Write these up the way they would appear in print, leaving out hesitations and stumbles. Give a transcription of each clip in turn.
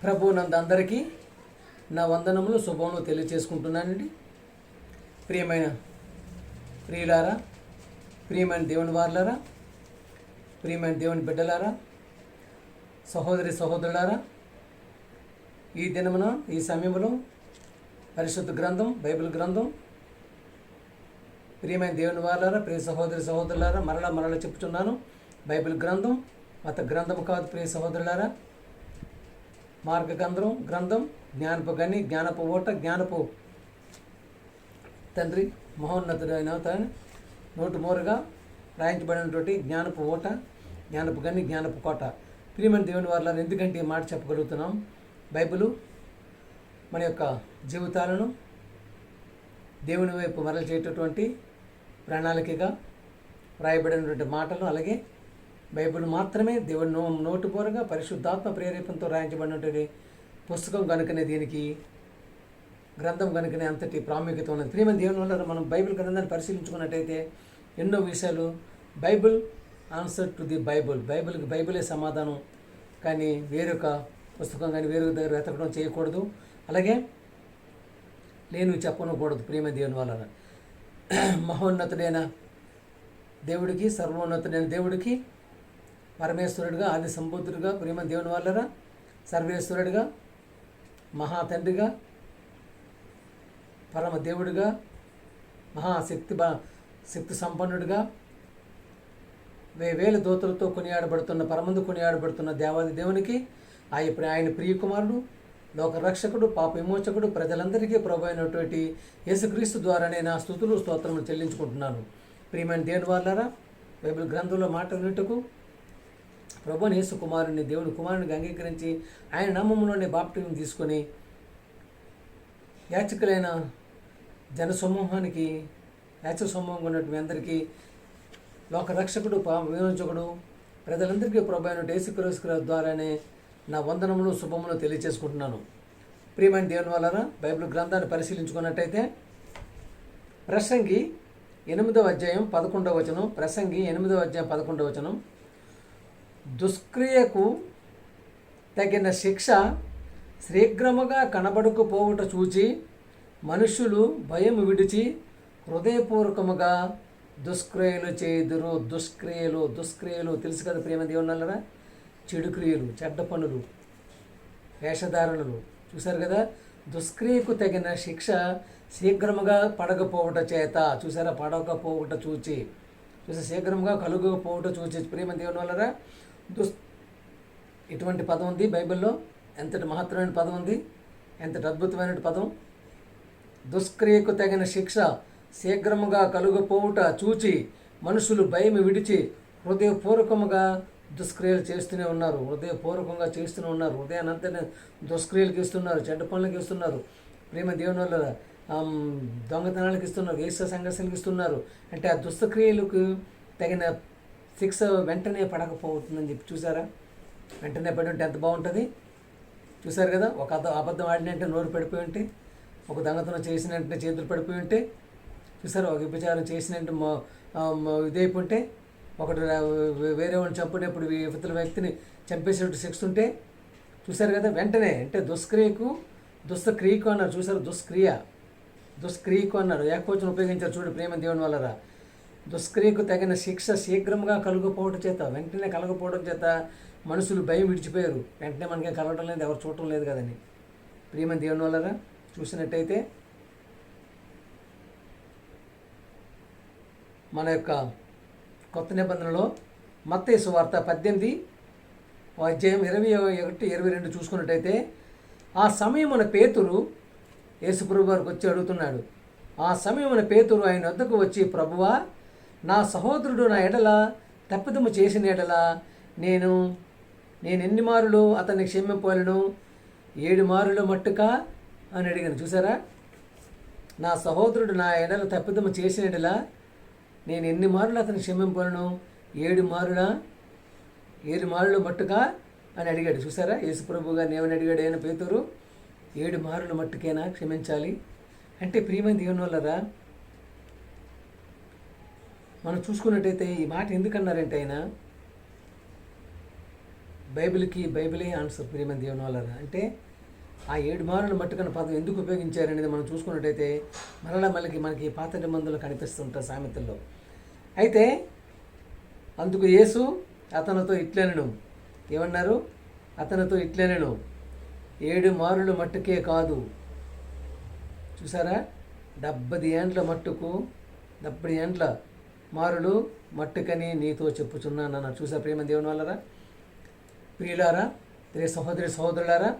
ప్రభు నందు అందరికీ నా వందనములు శుభములు తెలియచేసుకుంటున్నానండి. ప్రియులారా, ప్రియమైన దేవుని వారులారా, ప్రియమైన దేవుని బిడ్డలారా, సహోదరి సహోదరులారా, ఈ దినమున ఈ సమయంలో పరిశుద్ధ గ్రంథం బైబిల్ గ్రంథం, ప్రియమైన దేవుని వారులారా, ప్రియ సహోదరి సహోదరులారా, మరలా చెప్తున్నాను, బైబిల్ గ్రంథం మత గ్రంథం కాదు. ప్రియ సహోదరులారా, మార్గ గ్రంథం జ్ఞానపు ఓట, జ్ఞానపు తండ్రి మహోన్నతుడు అయిన నోటు మోరుగా రాయించబడినటువంటి జ్ఞానపు ఓట, జ్ఞానపు జ్ఞానపు కోట. ప్రియమైన దేవుని వారులారా, ఎందుకంటే ఈ మాట చెప్పగలుగుతున్నాం, బైబిలు మన యొక్క జీవితాలను దేవుని వైపు మరల చేయటటువంటి ప్రణాళికగా రాయబడినటువంటి మాటలు, అలాగే బైబిల్ మాత్రమే దేవుని నోటు పూరగా పరిశుద్ధాత్మ ప్రేరేపణతో రాయించబడినటువంటి పుస్తకం కనుకనే, దీనికి గ్రంథం కనుకనే అంతటి ప్రాముఖ్యత ఉన్నది. ప్రియమైన దేవుని వల్ల మనం బైబిల్ గ్రంథాన్ని పరిశీలించుకున్నట్టయితే ఎన్నో విషయాలు, బైబిల్ ఆన్సర్ టు ది బైబిల్కి బైబిలే సమాధానం, కానీ వేరొక పుస్తకం కానీ వేరొక దగ్గర వెతకడం చేయకూడదు, అలాగే నేను చెప్పనకూడదు. ప్రియమైన దేవుని వల్ల మహోన్నతుడైన దేవుడికి, సర్వోన్నతుడైన దేవుడికి, పరమేశ్వరుడిగా, ఆది సంబుద్ధుడిగా, ప్రియమైన దేవుని వాళ్ళరా, సర్వేశ్వరుడిగా, మహాతండ్రిగా, పరమ దేవుడిగా, శక్తి సంపన్నుడిగా, వేల దూతలతో పరమందు కొనియాడబడుతున్న దేవాది దేవునికి, ఆయన ప్రియకుమారుడు, లోకరక్షకుడు, పాప విమోచకుడు, ప్రజలందరికీ ప్రభు అయినటువంటి యేసుక్రీస్తు ద్వారానే నా స్తుతులు స్తోత్రములు చెల్లించుకుంటున్నాను. ప్రియమైన దేవుని వాళ్ళరా, బైబిల్ గ్రంథంలో మాట వినుటకు ప్రభుని యేసు కుమారుని, దేవుని కుమారునికి అంగీకరించి ఆయన నామములోనే బాప్టిజం తీసుకొని యాచకులైన యాచక సమూహంగా ఉన్నటువంటి అందరికీ, లోకరక్షకుడు, విమోచకుడు, ప్రజలందరికీ ప్రభు అయిన యేసుక్రీస్తు ద్వారానే నా వందనములు శుభములు తెలియచేసుకుంటున్నాను. ప్రియమైన దేవుని వాళ్ళరా, బైబిల్ గ్రంథాన్ని పరిశీలించుకున్నట్టయితే ప్రసంగి 8వ అధ్యాయం 11వ వచనం, ప్రసంగి 8వ అధ్యాయం 11వ వచనం, దుష్క్రియకు తగిన శిక్ష శీఘ్రముగా కనబడకపోవుట చూచి మనుష్యులు భయం విడిచి హృదయపూర్వకముగా దుష్క్రియలు చేయుదురు. దుష్క్రియలు తెలుసు కదా ప్రియమైన దేవుళ్ళరా, చెడు క్రియలు, చెడ్డ పనులు, వేషధారణలు, చూశారు కదా. దుష్క్రియకు తగిన శిక్ష శీఘ్రముగా పడకపోవుట చేత, పడకపోవుట చూచి, శీఘ్రంగా కలుగకపోవుట చూచి. ప్రియమైన దేవుని వల్లరా, ఇటువంటి పదం ఉంది బైబిల్లో, ఎంతటి మహత్తరమైన పదం ఉంది, ఎంతటి అద్భుతమైన పదం. దుష్క్రియకు తగిన శిక్ష శీఘ్రముగా కలుగపోవుట చూచి మనుషులు భయం విడిచి హృదయపూర్వకముగా దుష్క్రియలు చేస్తూనే ఉన్నారు, హృదయపూర్వకంగా చేస్తూనే ఉన్నారు, హృదయానంతనే దుష్క్రియలకు ఇస్తున్నారు, చెడ్డ పనులకు ఇస్తున్నారు. ప్రేమ దేవుని వల్ల దొంగతనాలకు ఇస్తున్నారు, వేశ్య సంఘర్షణలకు ఇస్తున్నారు. అంటే ఆ దుష్టక్రియలకు తగిన శిక్ష వెంటనే పడకపోతుందని చెప్పి చూసారా. వెంటనే పడి ఉంటే ఎంత బాగుంటుంది, చూసారు కదా. ఒక అబద్ధం ఆడినంటే నోరు పడిపోయి ఉంటే, ఒక దొంగతనం చేసినట్టే చేతులు పడిపోయి ఉంటే, చూసారా. ఒక విభచారం చేసినట్టు ఇదైపోతే, ఒకటి వేరే వాడిని చంపినప్పుడు ఇతర వ్యక్తిని చంపేసేటట్టు శిక్ష ఉంటే, చూసారు కదా. వెంటనే అంటే దుష్టక్రియకు అన్నారు, చూసారు. దుష్క్రియకు అన్నారు, ఏకవచనం ఉపయోగించారు. చూడు ప్రేమ దేవుని వల్లరా, దుష్క్రియకు తగిన శిక్ష శీఘ్రంగా కలుగపోవడం చేత, వెంటనే కలగపోవడం చేత మనుషులు భయం విడిచిపోయారు. వెంటనే మనకేం కలగడం లేదు, ఎవరు చూడటం లేదు కదని. ప్రియమైన దేవుని వల్లరా, చూసినట్టయితే మన యొక్క కొత్త నిబంధనలో మత్తయి సువార్త 18 అధ్యాయం 21-22 చూసుకున్నట్టయితే, ఆ సమయమున పేతురు యేసుప్రభు వారికి వచ్చి అడుగుతున్నాడు. ఆ సమయమున పేతురు ఆయన వద్దకు వచ్చి, ప్రభువా, నా సహోదరుడు నా ఎడల తప్పిదము చేసిన ఎడల నేను ఎన్ని మారులు అతన్ని క్షమింపవలెను? 7 మారులు మట్టుకా అని అడిగాను. చూసారా. నా సహోదరుడు నా ఎడల తప్పిదము చేసిన ఎడల నేను ఎన్ని మారులు అతన్ని క్షమింపవలెను? 7 మారులు మట్టుకా అని అడిగాడు. చూసారా. యేసుప్రభు గారిని ఏమని అడిగాడు ఆయన పేతురు? 7 మారులు మట్టుకేనా క్షమించాలి అంటే? ప్రియమైన దేవుని వల్లరా, మనం చూసుకున్నట్టయితే ఈ మాట ఎందుకన్నారంటే, ఆయన బైబిలే ఆన్సర్ ప్రియమైన దేవుని వల్ల. అంటే ఆ 7 మారులు మట్టుకన్న పదం ఎందుకు ఉపయోగించారనేది మనం చూసుకున్నట్టయితే మనకి పాత నిబంధనలు కనిపిస్తుంటాయి సామెతల్లో. అయితే అందుకు యేసు అతనితో ఇట్లనెను, ఏమన్నారు? అతనితో ఇట్లనెను, 7 మారులు మట్టుకే కాదు. చూసారా, 70 ఏండ్ల మట్టుకు 70 ఏండ్ల మారులు మట్టుకని నీతో చెప్పుచున్నాను. చూసా ప్రియమైన దేవుని వల్లరా, ప్రియులారా, సహోదరులారా,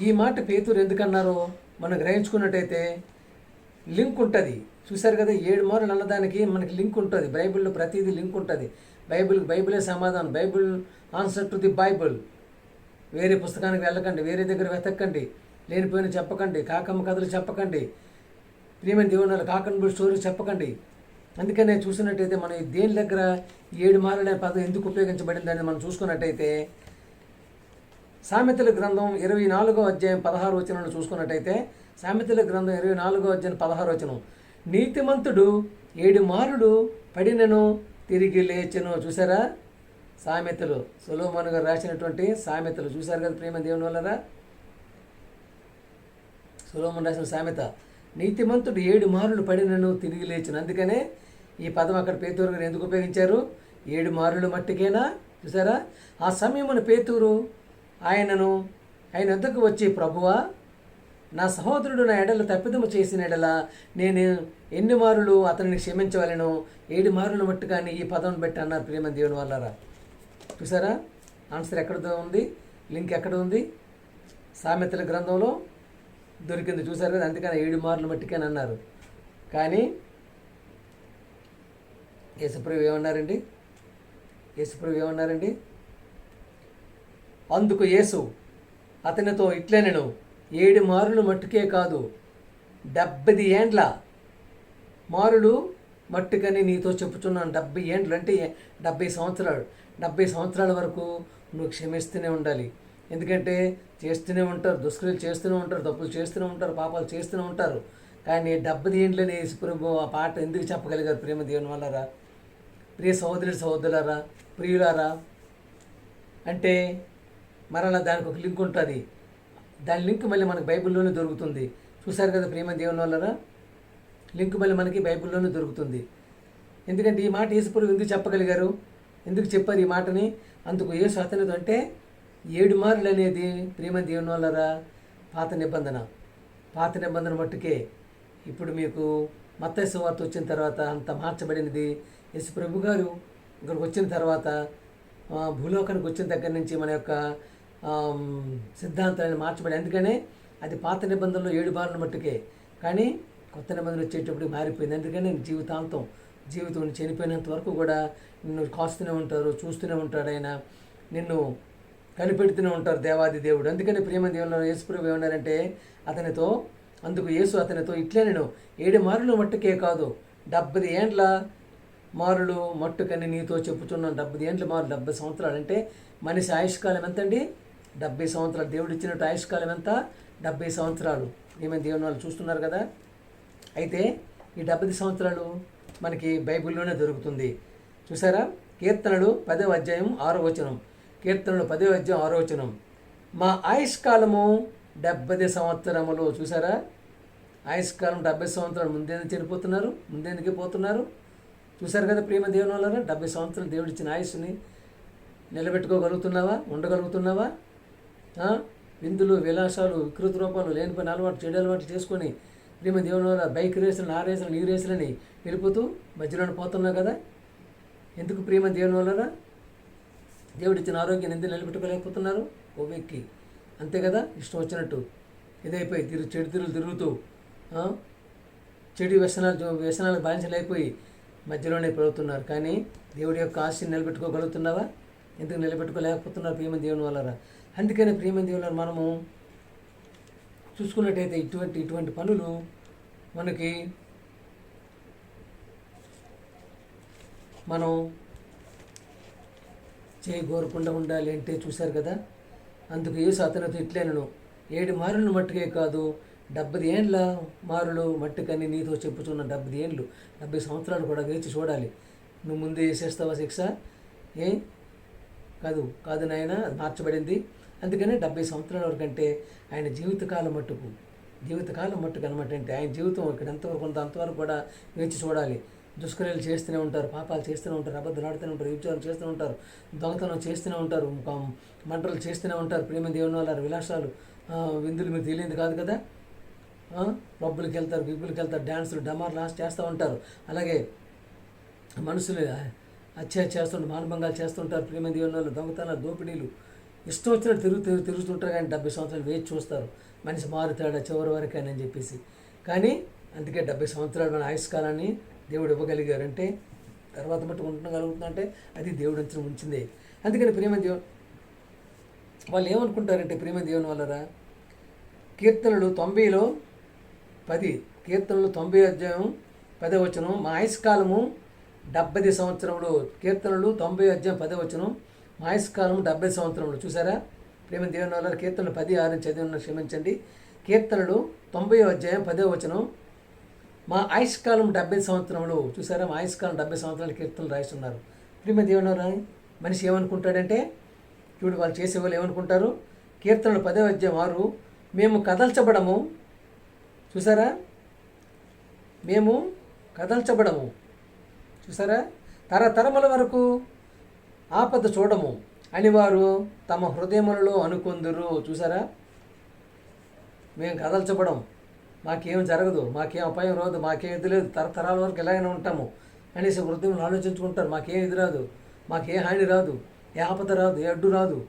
ఈ మాట పేతురు ఎందుకన్నారో మనం గ్రహించుకున్నట్టయితే లింక్ ఉంటుంది. చూశారు కదా, 7 మారులు అన్నదానికి మనకి లింక్ ఉంటుంది. బైబిల్లో ప్రతిదీ లింక్ ఉంటుంది. బైబిలే సమాధానం. Bible answer to the Bible. వేరే పుస్తకానికి వెళ్ళకండి, వేరే దగ్గర వెతకండి, లేనిపోయిన చెప్పకండి, కాకమ్మ కథలు చెప్పకండి, ప్రియమైన దేవుని కాకమ్మ స్టోరీ చెప్పకండి. అందుకనే చూసినట్టయితే మనం దేని దగ్గర 7 మారులు అనే పదం ఎందుకు ఉపయోగించబడిందని మనం చూసుకున్నట్టయితే సామెతల గ్రంథం 24వ అధ్యాయం 16వ వచనంలో చూసుకున్నట్టయితే సామెతల గ్రంథం 24వ అధ్యాయం 16వ వచనం, నీతిమంతుడు 7 మారులు పడినను తిరిగి లేచెను. చూసారా, సామెతలు సొలొమోను గారు రాసినటువంటి సామెతలు. చూశారు కదా ప్రియమైన దేవుని వల్లరా, సొలొమోను రాసిన సామెత, నీతిమంతుడు 7 మారులు పడినను తిరిగి లేచెను. అందుకనే ఈ పదం అక్కడ పేతురు గారు ఎందుకు ఉపయోగించారు? 7 మారులు మట్టికేనా. చూసారా, ఆ సమయమున పేతురు ఆయన వద్దకు వచ్చి, ప్రభువా, నా సహోదరుడు నా ఎడల తప్పిదము చేసిన ఎడల నేను ఎన్ని మారులు అతనిని క్షమించవలను? 7 మారులు మట్టు కానీ ఈ పదం పెట్టి అన్నారు ప్రియమైన దేవుని వల్లరా. చూసారా, ఆన్సర్ ఎక్కడ ఉంది, లింక్ ఎక్కడ ఉంది? సామెతల గ్రంథంలో దొరికింది. చూసారు కదా, అందుకని 7 మారులు మట్టికని అన్నారు. కానీ యేసుప్రభు ఏమన్నారండి? అందుకు యేసు అతనితో ఇట్లనెను, 7 మారులు మట్టుకే కాదు, 70 ఏండ్ల మారులు మట్టుకని నీతో చెప్పుచున్నాను. 70 ఏండ్లు అంటే 70 సంవత్సరాలు. 70 సంవత్సరాల వరకు నువ్వు క్షమిస్తూనే ఉండాలి. ఎందుకంటే చేస్తూనే ఉంటారు, దుష్క్రియలు చేస్తూనే ఉంటారు, తప్పులు చేస్తూనే ఉంటారు, పాపాలు చేస్తూనే ఉంటారు. కానీ 70 ఏండ్లని యేసుప్రభు ఆ పాట ఎందుకు చెప్పగలిగారు ప్రేమ దేవుని వల్లరా? ప్రియ సహోదరులారా, ప్రియులారా, అంటే మరలా దానికి ఒక లింక్ ఉంటుంది. దాని లింక్ మళ్ళీ మనకు బైబిల్లోనే దొరుకుతుంది. చూశారు కదా ప్రియమైన దేవుని వల్లరా, లింక్ మళ్ళీ మనకి బైబిల్లోనే దొరుకుతుంది. ఎందుకంటే ఈ మాట యేసుప్రభు ఎందుకు చెప్పగలిగారు, ఎందుకు చెప్పారు ఈ మాటని? అందుకు యేసు అతనితో, అంటే 7 మారులు అనేది ప్రియమైన దేవుని వల్లరా పాత నిబంధన మట్టుకే. ఇప్పుడు మీకు మత్తయి సువార్త వచ్చిన తర్వాత అంత మార్చబడినది. యేసుప్రభు గారు ఇక్కడికి వచ్చిన తర్వాత భూలోకానికి వచ్చిన దగ్గర నుంచి మన యొక్క సిద్ధాంతాలను మార్చబడి, అందుకనే అది పాత నిబంధనలో 7 మారులు మట్టుకే. కానీ కొత్త నిబంధన వచ్చేటప్పుడు మారిపోయింది. అందుకని జీవితం చనిపోయినంత వరకు కూడా నిన్ను కాస్తూనే ఉంటారు, చూస్తూనే ఉంటాడు ఆయన, నిన్ను కనిపెడుతూనే ఉంటారు దేవాది దేవుడు. అందుకని ప్రేమ దేవుడు యేసుప్రభు ఏమన్నారంటే అందుకు యేసు అతనితో ఇట్లనెను, 7 మారులు మట్టుకే కాదు, 70 ఏండ్ల మారులు మట్టుకని నీతో చెప్పుచున్నాను. 70 ఏండ్ల మారులు, 70 సంవత్సరాలు. అంటే మనిషి ఆయుష్కాలం ఎంతండి? 70 సంవత్సరాలు. దేవుడు ఇచ్చినట్టు ఆయుష్కాలం ఎంత? 70 సంవత్సరాలు. ఏమైనా దేవుని వాళ్ళు చూస్తున్నారు కదా. అయితే ఈ 70 సంవత్సరాలు మనకి బైబిల్లోనే దొరుకుతుంది. చూసారా, కీర్తనలు 10వ అధ్యాయం 6వ వచనం. కీర్తనలు 10వ అధ్యాయం 6వ వచనం, మా ఆయుష్కాలము 70 సంవత్సరములు. చూసారా, ఆయుష్కాలం 70 సంవత్సరాలు. ముందెందుకు చనిపోతున్నారు, ముందెందుకే పోతున్నారు? చూశారు కదా ప్రేమ దేవుని వల్ల 70 సంవత్సరాలు దేవుడు ఇచ్చిన ఆయుష్ని నిలబెట్టుకోగలుగుతున్నావా, ఉండగలుగుతున్నావా? విందులు, విలాసాలు, వికృతి రూపాలు, లేనిపోయిన అలవాటు, చెడు అలవాటు చేసుకొని ప్రేమ దేవుని వల్ల బైక్ రేసులను, ఆ రేసులను, ఈ రేసులని వెళ్ళిపోతూ మధ్యలోనే పోతున్నావు కదా. ఎందుకు ప్రేమ దేవుని వల్ల? దేవుడు ఇచ్చిన ఆరోగ్యాన్ని ఎందుకు నిలబెట్టుకోలేకపోతున్నారు? కొవ్వెక్కి, అంతే కదా, ఇష్టం వచ్చినట్టు ఇదైపోయి చెడు తిరుగుతూ చెడు వ్యసనాలకు బానిసలైపోయి మధ్యలోనే పెరుగుతున్నారు. కానీ దేవుడి యొక్క ఆశని నిలబెట్టుకోగలుగుతున్నావా? ఎందుకు నిలబెట్టుకోలేకపోతున్నారు ప్రేమ దేవుని వల్ల? అందుకనే ప్రేమ దేవుని మనము చూసుకున్నట్టయితే ఇటువంటి పనులు మనకి మనం చేయగోరకుండా ఉండాలి అంటే చూశారు కదా. అందుకు యేసు అతనితో ఇట్లనెను, 7 మారులు మట్టుకే కాదు, 70 ఏండ్ల మారులు మట్టుకని నీతో చెప్పుచున్న. 70 ఏండ్లు, 70 సంవత్సరాలు కూడా వేచి చూడాలి. నువ్వు ముందే చేసేస్తావా శిక్ష? కాదు నాయన, అది మార్చబడింది. అందుకనే 70 సంవత్సరాల వరకు అంటే ఆయన జీవితకాలం మట్టుకు అనమాట. అంటే ఆయన జీవితం ఇక్కడ ఎంతవరకు ఉందో అంతవరకు కూడా వేచి చూడాలి. దుష్క్రియలు చేస్తూనే ఉంటారు, పాపాలు చేస్తూనే ఉంటారు, అబద్ధాలు ఆడుతూనే ఉంటారు, విచారాలు చేస్తూనే ఉంటారు, దొంగతనం చేస్తూనే ఉంటారు, మంటలు చేస్తూనే ఉంటారు. ప్రేమ దేవుని వాళ్ళ విలాసాలు, విందులు మీకు తెలియదు కాదు కదా. పబ్బులకి వెళ్తారు, గిబ్బులకి వెళ్తారు, డ్యాన్సులు డమార్లు చేస్తూ ఉంటారు. అలాగే మనుషులు హత్య చేస్తుంటారు, మానభంగాలు చేస్తుంటారు. ప్రేమ దేవుని వాళ్ళు దొంగతనాలు, దోపిడీలు ఇష్టం వచ్చినట్టు తిరుగుతుంటారు. కానీ 70 సంవత్సరాలు వేచి చూస్తారు, మనిషి మారుతాడా చివరి వరకని చెప్పేసి. కానీ అందుకే 70 సంవత్సరాలు మన ఆయుష్కాలాన్ని దేవుడు ఇవ్వగలిగారంటే, తర్వాత మట్టు ఉండగలుగుతుందంటే అది దేవుడు ఉంచిందే. అందుకని ప్రేమ దేవుడు వాళ్ళు ఏమనుకుంటారంటే, ప్రేమ దేవుని వాళ్ళరా, కీర్తనలు 90లో 10, కీర్తనలు 90 అధ్యాయం 10వ వచనం, మా ఆయుష్కాలము 70 సంవత్సరములు. కీర్తనలు 90 అధ్యాయం 10వ వచనం, మా ఆయుష్కాలము 70 సంవత్సరములు. చూసారా ప్రేమ దేవుని వాళ్ళ, కీర్తనలు 10:6 చదివి ఉన్న, క్షమించండి. కీర్తనలు 90 అధ్యాయం 10వ వచనం, మా ఆయుష్కాలం 70 సంవత్సరములు. చూసారా, మా ఆయుష్కాలం 70 సంవత్సరాలు కీర్తనలు రాస్తున్నారు. ప్రేమ దేవుని వాళ్ళ, మనిషి ఏమనుకుంటాడంటే, చూడు వాళ్ళు చేసేవాళ్ళు ఏమనుకుంటారు. కీర్తనలు 10వ అధ్యాయం 6, మేము కదల్చబడము. చూసారా, మేము కదల్చబడము. చూసారా, తరతరముల వరకు ఆపద చూడము అని వారు తమ హృదయములలో అనుకుందురు. చూసారా, మేము కదల్చబడం, మాకేం జరగదు, మాకేం అపాయం రాదు, మాకేం ఇది లేదు, తరతరాల వరకు ఎలాగైనా ఉంటాము అనేసి హృదయంలో ఆలోచించుకుంటారు. మాకేం ఇది రాదు, మాకే హాని రాదు, ఏ ఆపద రాదు, ఏ అడ్డు రాదు.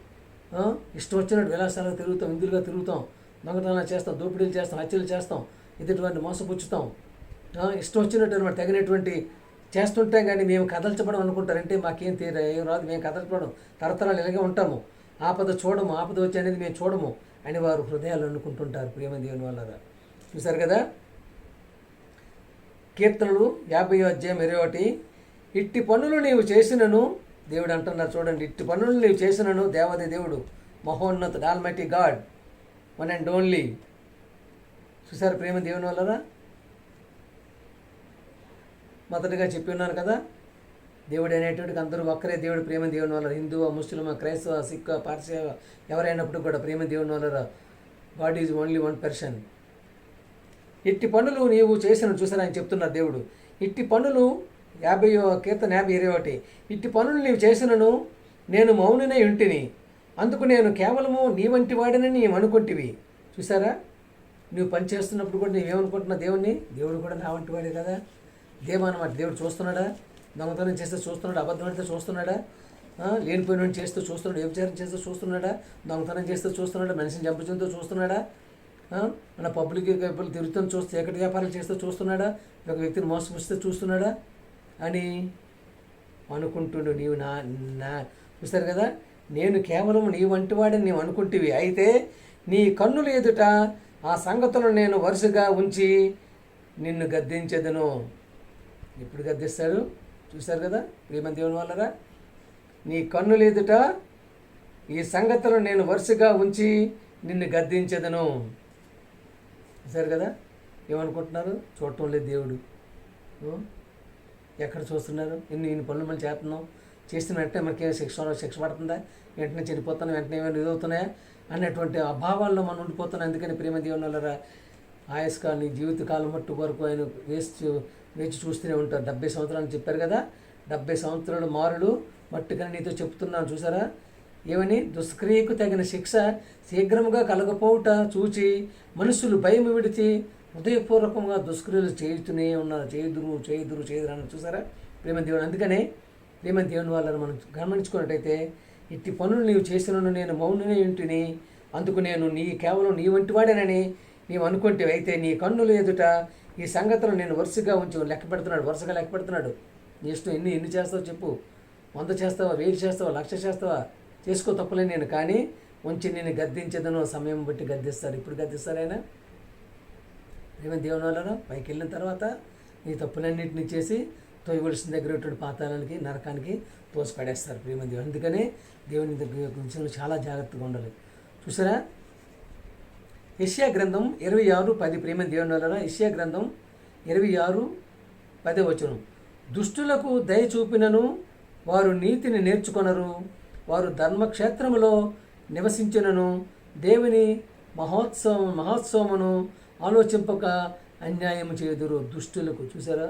ఇష్టం వచ్చినట్టు విలాసాలుగా తిరుగుతాం, ఇందులుగా తిరుగుతాం, దొంగతనాలు చేస్తాం, దోపిడీలు చేస్తాం, హత్యలు చేస్తాం, ఎదుటివారిని మోసపుచ్చుతాం, ఇష్టం వచ్చినట్టు అనమాట తగినటువంటి చేస్తుంటాం. కానీ మేము కదల్చబడం అనుకుంటారంటే మాకేం ఏం రాదు, మేము కదల్చబడం, తరతరాలు ఇలాగే ఉంటాము, ఆపద చూడము, ఆపద వచ్చి అనేది మేము చూడము అని వారు హృదయాలు అనుకుంటుంటారు. ప్రేమ దేవుని వాళ్ళ, చూసారు కదా. కీర్తనలు 50వ అధ్యాయం 21, ఇట్టి పనులు నీవు చేసినను, దేవుడు అంటున్నారు చూడండి, ఇట్టి పనులు నీవు చేసినను, దేవాది దేవుడు, మహోన్నతుడు, almighty God, one and only. చూసారు ప్రేమ దేవుని వాళ్ళరా, మొదటగా చెప్పి ఉన్నాను కదా, దేవుడు అనేటువంటికి అందరూ ఒక్కరే దేవుడు. ప్రేమ దేవుని వల్ల హిందూ, ముస్లిం, క్రైస్తవ, సిక్, పార్సీ ఎవరైనప్పుడు కూడా ప్రేమ దేవుని వల్ల God is only one person. ఇట్టి పనులు నీవు చేసిన, చూసారా ఆయన చెప్తున్నారు దేవుడు, ఇట్టి పనులు 50వ కీర్తన 50:21, ఇట్టి పనులు నీవు చేసినను నేను మౌనినే ఇంటిని, అందుకు నేను కేవలము నీ వంటి వాడినని నీవు అనుకుంటివి. చూసారా, నువ్వు పని చేస్తున్నప్పుడు కూడా నీవేమనుకుంటున్నావు దేవుణ్ణి, దేవుడు కూడా నా వంటి వాడే కదా. దేవన్నమాట, దేవుడు చూస్తున్నాడా, దొంగతనం చేస్తే చూస్తున్నాడా, అబద్ధం ఆడితే చూస్తున్నాడా, లేనిపోయిన చేస్తూ చూస్తున్నాడు, వ్యభిచారం చేస్తూ చూస్తున్నాడా, దొంగతనం చేస్తూ చూస్తున్నాడా, మనిషిని చంపుతుంటూ చూస్తున్నాడా, మన పబ్లిక్ తిరుగుతూ చూస్తూ ఎక్కడి వ్యాపారాలు చేస్తూ చూస్తున్నాడా, ఒక వ్యక్తిని మోసపుస్తూ చూస్తున్నాడా అని అనుకుంటుండు. నీవు నా చూస్తారు కదా, నేను కేవలం నీ వంటి వాడిని నీవు అనుకుంటేవి, అయితే నీ కన్నుల ఎదుట ఆ సంగతులను నేను వరుసగా ఉంచి నిన్ను గద్దించెదను. ఎప్పుడు గద్దిస్తాడు చూశారు కదా ప్రేమ దేవుని వాళ్ళరా, నీ కన్నుల ఎదుట ఈ సంగతులను నేను వరుసగా ఉంచి నిన్ను గద్దించెదను. చూశారు కదా, ఏమనుకుంటున్నారు, చూడటం లేదు దేవుడు, ఎక్కడ చూస్తున్నారు, ఇన్ని పనులు మనం చేస్తున్నాం, చేస్తున్న వెంటనే మనకి శిక్ష పడుతుందా, వెంటనే చెడిపోతున్నాం, వెంటనే ఏమైనా ఇదవుతున్నాయా అన్నటువంటి అభావాల్లో మనం ఉండిపోతున్నాం. అందుకని ప్రేమ దేవుని వాళ్ళరా, ఆయుష్కాలని జీవితకాలం మట్టు వరకు ఆయన వేచి చూస్తూనే ఉంటారు. 70 సంవత్సరాలు చెప్పారు కదా, 70 సంవత్సరాలు మారులు మట్టుకని నీతో చెప్తున్నాను. చూసారా, ఏమని, దుష్క్రియకు తగిన శిక్ష శీఘ్రముగా కలగపోవుట చూచి మనుషులు భయం విడిచి హృదయపూర్వకంగా దుష్క్రియలు చేయుతూనే ఉన్నారు. చేయుదురు అన్నారు. చూసారా ప్రేమ దేవుని. అందుకనే ప్రేమ దేవుని వాళ్ళని మనం గమనించుకున్నట్టయితే, ఇట్టి పనులు నీవు చేసినను నేను మౌననే ఇంటిని, అందుకు నేను కేవలం నీ వంటి వాడేనని నీవు అనుకుంటే, అయితే నీ కన్నుల ఎదుట ఈ సంగతులను నేను వరుసగా ఉంచి వరుసగా లెక్క పెడుతున్నాడు. నీ ఇష్టం ఎన్ని చేస్తావు చెప్పు, 100 చేస్తావా, 1000 చేస్తావా, 1,00,000 చేస్తావా, చేసుకో, తప్పులే నేను, కానీ ఉంచి నేను గద్దించదను, సమయం బట్టి గద్దిస్తాడు. ఇప్పుడు గద్దిస్తాడు ఆయన. ఏమైనా దేవుని వలన పైకి వెళ్ళిన తర్వాత నీ తప్పులన్నింటినీ చేసి తోయవలసిన దగ్గర పాతాళానికి, నరకానికి తోసిపడేస్తారు ప్రేమ దేవుడు. అందుకనే దేవుని విషయంలో చాలా జాగ్రత్తగా ఉండాలి. చూసారా, యెషయా గ్రంథం 26:10 ప్రేమ దేవుని వలన, యెషయా గ్రంథం 26:10 వచనం, దుష్టులకు దయ చూపినను వారు నీతిని నేర్చుకొనరు, వారు ధర్మక్షేత్రములో నివసించినను దేవుని మహోత్సవమును ఆలోచింపక అన్యాయం చేదురు. దుష్టులకు చూసారా,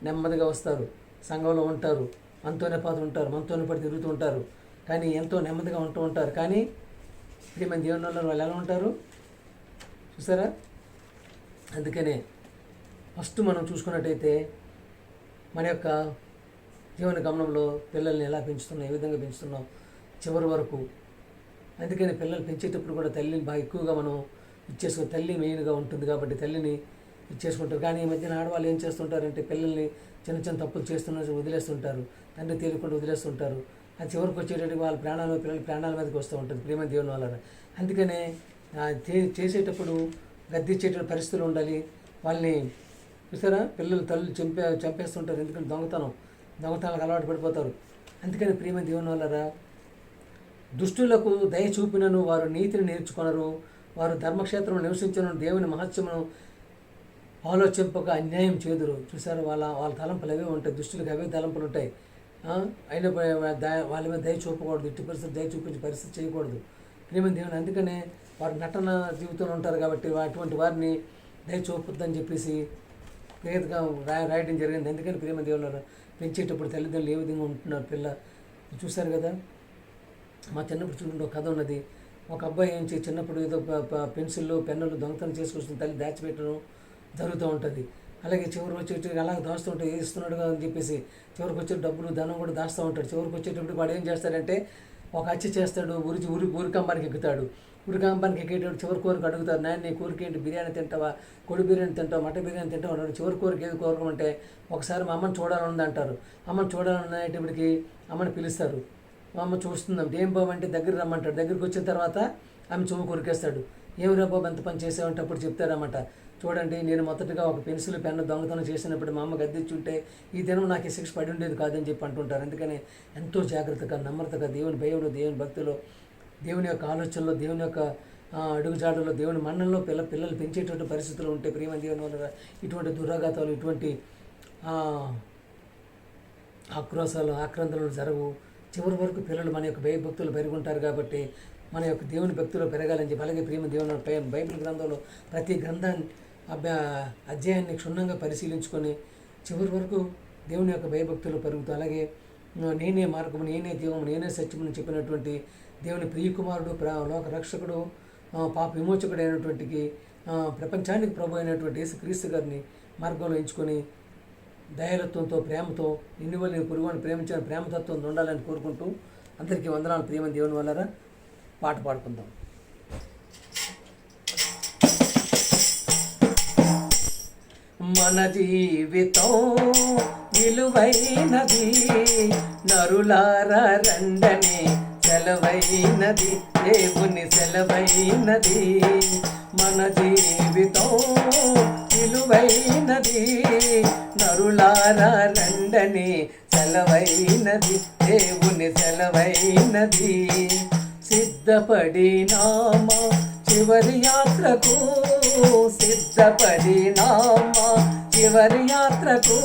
నెమ్మదిగా వస్తారు, సంఘంలో ఉంటారు, మనతోనే పాటు ఉంటారు, మనతోనే పడి తిరుగుతూ ఉంటారు, కానీ ఎంతో నెమ్మదిగా ఉంటూ ఉంటారు. కానీ ప్రియమైన దేవుని వల్ల వాళ్ళు ఎలా ఉంటారు చూసారా. అందుకనే ఫస్ట్ మనం చూసుకున్నట్టయితే మన యొక్క జీవన గమనంలో పిల్లల్ని ఎలా పెంచుతున్నాం, ఏ విధంగా పెంచుతున్నాం చివరి వరకు. అందుకని పిల్లలు పెంచేటప్పుడు కూడా తల్లిని బాగా ఎక్కువగా మనం ఇచ్చేసుకుని, తల్లి మెయిన్గా ఉంటుంది కాబట్టి తల్లిని ఇచ్చేసుకుంటారు. కానీ ఈ మధ్యన ఆడవాళ్ళు ఏం చేస్తుంటారంటే పిల్లల్ని చిన్న చిన్న తప్పులు చేస్తున్నా వదిలేస్తుంటారు, తండ్రి తేలికుండా వదిలేస్తుంటారు. అది చివరికి వచ్చేటప్పుడు వాళ్ళ పిల్లల ప్రాణాల మీదకి వస్తూ ఉంటుంది ప్రేమ దేవుని వల్ల. అందుకనే చేసేటప్పుడు గద్దించేట పరిస్థితులు ఉండాలి. వాళ్ళని చూసారా, పిల్లలు తల్లి చంపేస్తుంటారు, ఎందుకంటే దొంగతనాలకు అలవాటు పడిపోతారు. అందుకని ప్రేమ దేవుని వల్ల దుష్టులకు దయ చూపినను వారు నీతిని నేర్చుకొనరు, వారు ధర్మక్షేత్రం నివసించను దేవుని మహత్యమును ఆలోచింపక అన్యాయం చేదురు. చూసారు, వాళ్ళ తలంపులు అవే ఉంటాయి, దుష్టులకు అవే తలంపులు ఉంటాయి. అయినా వాళ్ళ మీద దయ చూపకూడదు, ఇట్టి పరిస్థితి దయ చూపించే పరిస్థితి చేయకూడదు ప్రేమ దేవుని. అందుకనే వారు నటన జీవితంలో ఉంటారు కాబట్టి అటువంటి వారిని దయ చూపొద్దని చెప్పేసి ప్రేతగా రాయడం జరిగింది. అందుకని ప్రేమ దేవుని పెంచేటప్పుడు తల్లిదండ్రులు ఏ విధంగా ఉంటున్నారు పిల్ల చూశారు కదా. మా చిన్నప్పుడు చూడండి ఒక కథ ఉన్నది. ఒక అబ్బాయి ఏం చిన్నప్పుడు ఏదో పెన్సిళ్ళు పెన్నులు దొంగతనం చేసుకొచ్చిన తల్లి దాచిపెట్టడం జరుగుతూ ఉంటుంది. అలాగే చివరికి వచ్చేటప్పుడు అలాగే దాస్తూ ఉంటాడు, ఇస్తున్నాడుగా అని చెప్పేసి చివరికి వచ్చే డబ్బులు ధనం కూడా దాస్తూ ఉంటాడు. చివరికి వచ్చేటప్పుడు వాడు ఏం చేస్తాడంటే ఒక హత్య చేస్తాడు, ఊరికంబానికి ఎక్కుతాడు. ఊరికంబానికి ఎక్కేటప్పుడు చివరి కోరిక అడుగుతారు, నాయన నీ కోరిక ఏంటి, బిర్యానీ తింటావా, కోడి బిర్యానీ తింటావా, మటన్ బిర్యానీ తింటావా అన్నాడు. చివరి కోరిక ఏది కోరకమంటే ఒకసారి మా అమ్మని చూడాలని అంటారు. అమ్మని చూడాలనేటప్పటికి అమ్మని పిలుస్తారు. మా అమ్మ చూస్తుందాం, ఏం బాబు అంటే దగ్గర రమ్మంటాడు. దగ్గరికి వచ్చిన తర్వాత ఆమె చెవు కొరికేస్తాడు. ఏమిరా బాబు ఎంత పని చేసావంటే అప్పుడు చెప్తారన్నమాట. చూడండి, నేను మొదటగా ఒక పెన్సిల్ పెన్ను దొంగతనం చేసినప్పుడు మా అమ్మ గద్దించుంటే ఈ దినం నాకు ఈ శిక్ష పడి ఉండేది కాదని చెప్పి అంటుంటారు. అందుకని ఎంతో జాగ్రత్తగా నమ్రతగా దేవుని భయంలో, దేవుని భక్తిలో, దేవుని యొక్క ఆలోచనలో, దేవుని యొక్క అడుగుజాడలో, దేవుని మన్నల్లో పిల్లలు పెంచేటువంటి పరిస్థితులు ఉంటే ప్రేమ దేవుని వల్ల ఇటువంటి దురాఘాతాలు, ఇటువంటి ఆక్రోశాలు, ఆక్రందనలు జరగవు. చివరి వరకు పిల్లలు మన యొక్క భయభక్తులు పెరుగుంటారు కాబట్టి మన యొక్క దేవుని భక్తులు పెరగాలని చెప్పి. అలాగే ప్రేమ దేవుని బైబిల్ గ్రంథంలో ప్రతి గ్రంథాన్ని అధ్యాయాన్ని క్షుణ్ణంగా పరిశీలించుకొని చివరి వరకు దేవుని యొక్క భయభక్తులు పెరుగుతూ, అలాగే నేనే మార్గము, నేనే దీవము, నేనే సత్యముని చెప్పినటువంటి దేవుని ప్రియకుమారుడు, లోక రక్షకుడు, పాప విమోచకుడు అయినటువంటి ప్రపంచానికి ప్రభు అయినటువంటి యేసుక్రీస్తు గారిని మార్గంలో ఎంచుకొని దయాలత్వంతో, ప్రేమతో, నిన్ను వల్ల నేను పురుగుని ప్రేమించిన ప్రేమతత్వం ఉండాలని కోరుకుంటూ అందరికీ వందనాలు. ప్రేమ దేవుని వల్ల పాట పాడుకుందాం. మన జీవితం విలువైనది, నరులారా రండని సెలవైనది, దేవుని సెలవైనది. మన జీవితం విలువైనది, నరులారా రండని సెలవైనది, దేవుని సెలవైనది. సిద్ధపడినామా చివరి యాత్రకు, సిద్ధపడినామా చివరి యాత్రకు,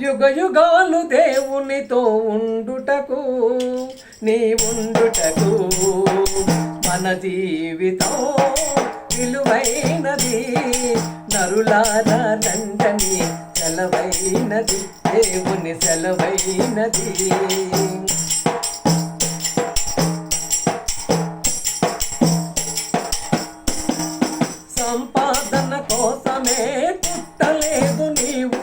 యుగ యుగాలు దేవునితో ఉండుటకు, నీ ఉండుటకు. మన జీవితం విలువైనది, నరులారా రండని సెలవైనది, దేవుని సెలవైనది. సంపాదన కోసమే పుట్టలేదు నీవు,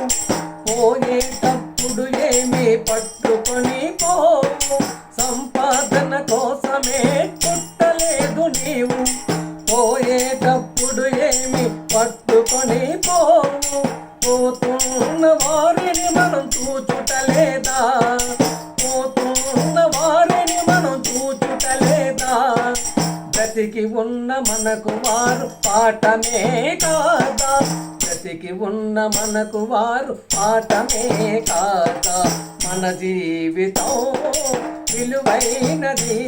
పోయేటప్పుడు ఏమి పట్టుకొని పోవు. సంపాదన కోసమే పుట్టలేదు నీవు, పోయేటప్పుడు ఏమి పట్టుకొని పోవు. పోతున్న వారిని మనం చూచుటలేదా, పోతున్న వారిని మనం చూచుటలేదా. బ్రతికి ఉన్న మనకు వారు పాఠమే కాదా, బ్రతికి ఉన్న మనకు వారు పాఠమే కాదా. మన జీవితం విలువైనది,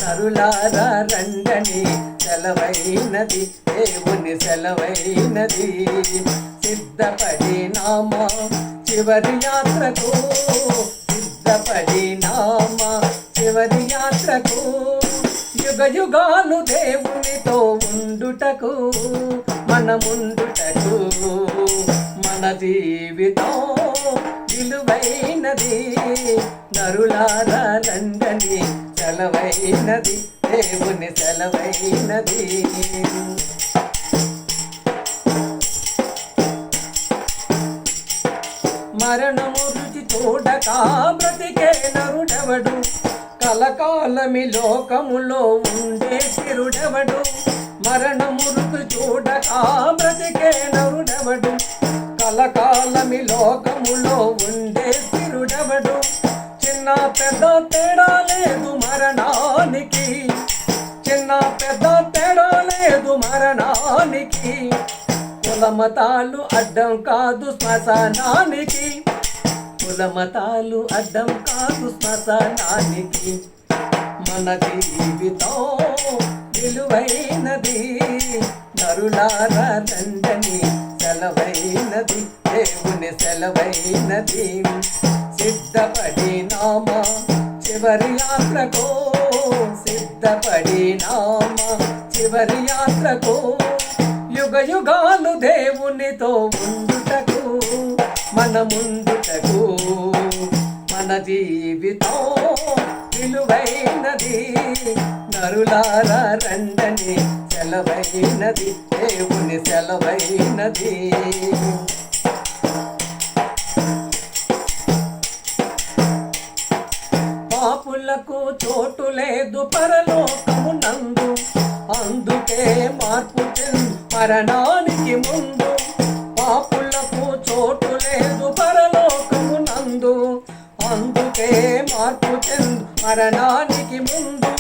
నరులారా రండని సెలవైనది, దేవుని సెలవైనది. సిద్ధపడినామా చివరి యాత్రకు, సిద్ధపడినామా చివరి యాత్రకు యుగ యుగాలు దేవునితో ఉండుటకు మనముండుటకు మన జీవితం విలువైనది నరులారా రండని సెలవైనది దేవుని సెలవైనది. మరణము రుచి చూడక బ్రతికే నరుడెవడు కలకాలమి లోకములో ఉండే తిరుడెవడు. మరణము రుచి చూడక బ్రతికే నరుడెవడు కలకాలమి లోకములో ఉండే తిరుడెవడు. చిన్న పెద్ద తేడా లేదు మరణానికి, చిన్న పెద్ద తేడా లేదు మరణానికి. కులమతాలు అడ్డం కాదు శ్మశానానికి, కులమతాలు అడ్డం కాదు శ్మశానానికి. మన జీవితం విలువైనది నరులారా రండని సెలవైనది దేవుని సెలవైనది. సిద్ధపడినామా చివరి యాత్రకు, సిద్ధపడినామా చివరి యాత్రకు యుగ యుగాలు దేవునితో ఉండుటకు మనముండుటకు. మన జీవితం విలువైనది నరులారా రండని సెలవైనది దేవుని సెలవైనది. పాపులకు చోటు లేదు పరలోకమునందు, అందుకే మార్పు చెందు మరణానికి ముందు. పాపులకు చోటు లేదు పరలోకమునందు, అందుకే మార్పు చెందు మరణానికి ముందు.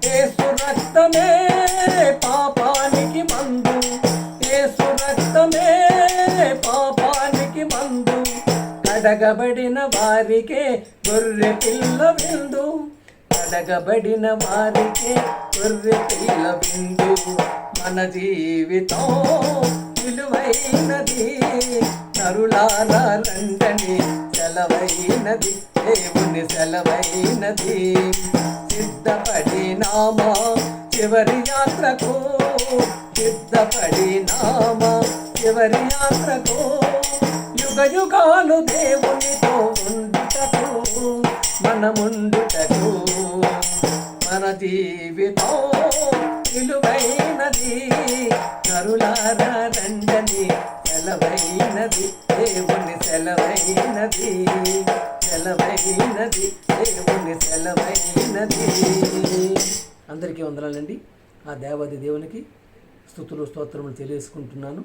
యేసు రక్తమే పాపానికి మందు, యేసు రక్తమే పాపానికి మందు. కడగబడిన వారికే గొర్రె పిల్ల విందు, కడగబడిన వారికే గొర్రె పిల్ల విందు. మన జీవితం విలువైనది నరులారా రండని సెలవైనది దేవుని సెలవైనది. సిద్ధపడినామా చివరి యాత్రకు, సిద్ధపడినామా చివరి యాత్రకు యుగ యుగాలు దేవునితో ఉండుటకు మనముండుటకు. మన జీవితం విలువైనది నరులారా రండని సెలవైనది దేవుని సెలవైనది, సెలవైనది దేవుని సెలవైనది. అందరికీ వందనాలండి. ఆ దేవాది దేవునికి స్తుతులు స్తోత్రములు తెలియజేసుకుంటున్నాను.